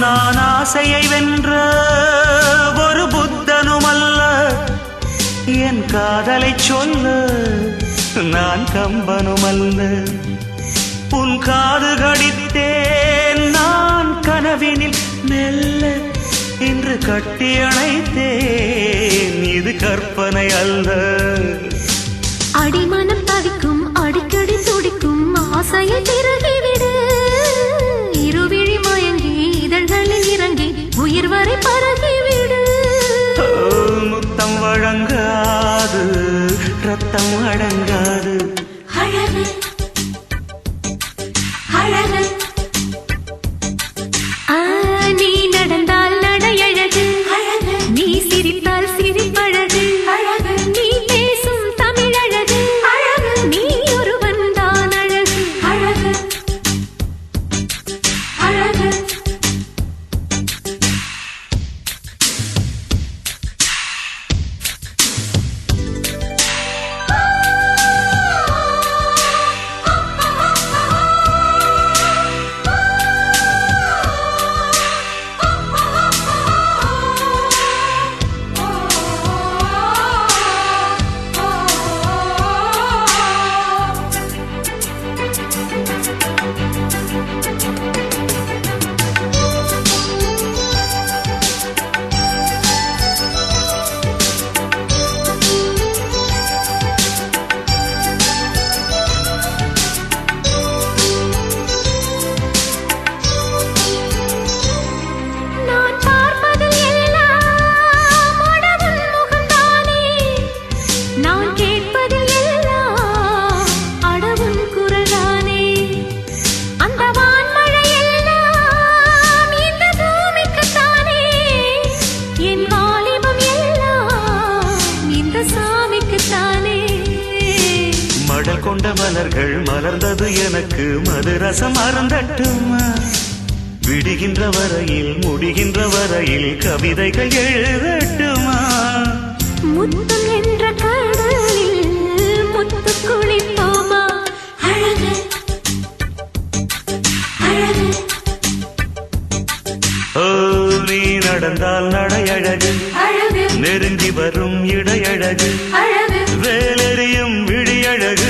நான் ஆசையை வென்ற ஒரு புத்தனுமல்ல, என் காதலை சொல்ல நான் கம்பனுமல்ல. உன் காது கடித்தேன் நான் கனவினில் மெல்ல, இன்று கட்டி அணைத்தேன் இது கற்பனை அல்ல. அடிமனம் தவிக்கும் அடிக்கடி துடிக்கும் ஆசையை திருகிவிடு, இருவிழி மயங்கி இதழ்களில் இறங்கி உயிர் வரை பரகிவிடு. முத்தம் வழங்காது ரத்தம் அடங்காது. அழகு அழகு நீ நடந்தால் நடையழகு அழகு, நீ சிரித்தால் சிரிப்பழகு அழகு, நீ பேசும் தமிழழகு அழகு, நீ ஒருவன் தான் அழகு அழகு அழகு. மடல் கொண்ட மலர்கள் மலர்ந்தது எனக்கு மதுரசம் அருந்தட்டுமா, விடுகின்ற வரையில் முடிகின்ற வரையில் கவிதைகள் எழுதட்டுமா. முத்தம் என்ற கடலில் முத்து குளிப்போமா. அழகு அழகு ஓ நீ நடந்தால் நடையழகு அழகு, நெருங்கி வரும் இடையழகு அழகு வேலெறியும் விழியழகு